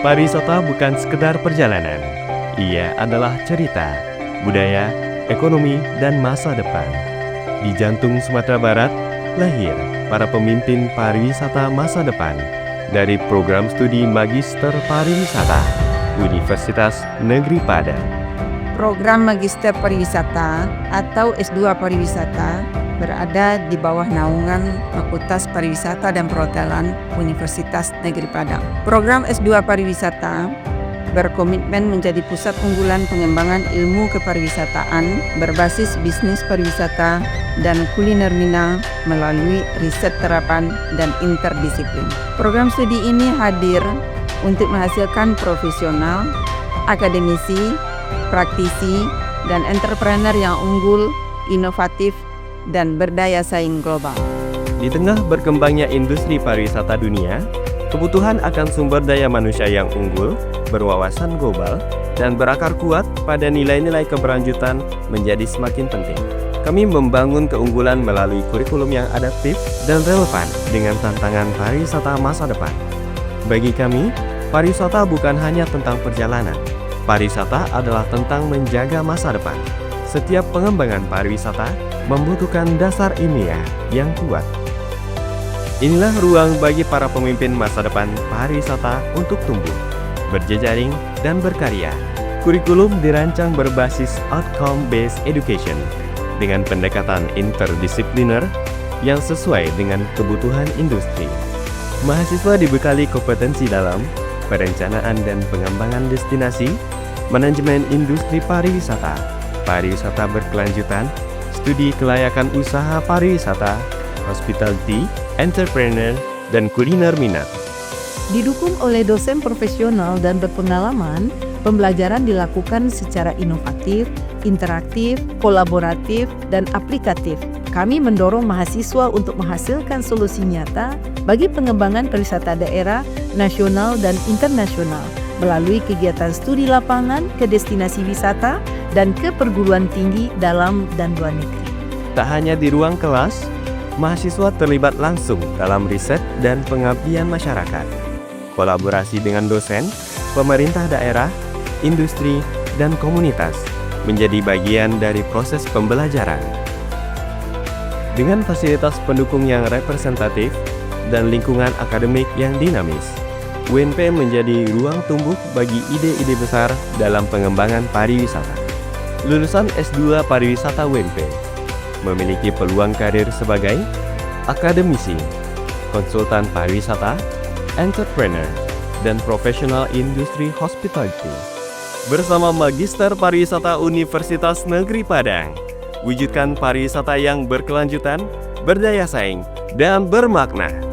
Pariwisata bukan sekedar perjalanan. Ia adalah cerita, budaya, ekonomi, dan masa depan. Di jantung Sumatera Barat, lahir para pemimpin pariwisata masa depan dari program studi Magister Pariwisata Universitas Negeri Padang. Program Magister Pariwisata atau S2 Pariwisata berada di bawah naungan Fakultas Pariwisata dan Perhotelan Universitas Negeri Padang. Program S2 Pariwisata berkomitmen menjadi pusat unggulan pengembangan ilmu kepariwisataan berbasis bisnis pariwisata dan kuliner Minang melalui riset terapan dan interdisiplin. Program studi ini hadir untuk menghasilkan profesional, akademisi, praktisi, dan entrepreneur yang unggul, inovatif, dan berdaya saing global. Di tengah berkembangnya industri pariwisata dunia, kebutuhan akan sumber daya manusia yang unggul, berwawasan global, dan berakar kuat pada nilai-nilai keberlanjutan menjadi semakin penting. Kami membangun keunggulan melalui kurikulum yang adaptif dan relevan dengan tantangan pariwisata masa depan. Bagi kami, pariwisata bukan hanya tentang perjalanan. Pariwisata adalah tentang menjaga masa depan. Setiap pengembangan pariwisata membutuhkan dasar ilmiah yang kuat. Inilah ruang bagi para pemimpin masa depan pariwisata untuk tumbuh, berjejaring, dan berkarya. Kurikulum dirancang berbasis outcome-based education dengan pendekatan interdisipliner yang sesuai dengan kebutuhan industri. Mahasiswa dibekali kompetensi dalam perencanaan dan pengembangan destinasi, manajemen industri pariwisata, pariwisata berkelanjutan, studi kelayakan usaha pariwisata, hospitality, entrepreneur, dan kuliner minat. Didukung oleh dosen profesional dan berpengalaman, pembelajaran dilakukan secara inovatif, interaktif, kolaboratif, dan aplikatif. Kami mendorong mahasiswa untuk menghasilkan solusi nyata bagi pengembangan pariwisata daerah, nasional, dan internasional melalui kegiatan studi lapangan ke destinasi wisata dan ke perguruan tinggi dalam dan luar negeri. Tak hanya di ruang kelas, mahasiswa terlibat langsung dalam riset dan pengabdian masyarakat. Kolaborasi dengan dosen, pemerintah daerah, industri, dan komunitas menjadi bagian dari proses pembelajaran. Dengan fasilitas pendukung yang representatif dan lingkungan akademik yang dinamis, UNP menjadi ruang tumbuh bagi ide-ide besar dalam pengembangan pariwisata. Lulusan S2 Pariwisata UNP memiliki peluang karir sebagai akademisi, konsultan pariwisata, entrepreneur, dan profesional industri hospitality. Bersama Magister Pariwisata Universitas Negeri Padang, wujudkan pariwisata yang berkelanjutan, berdaya saing, dan bermakna.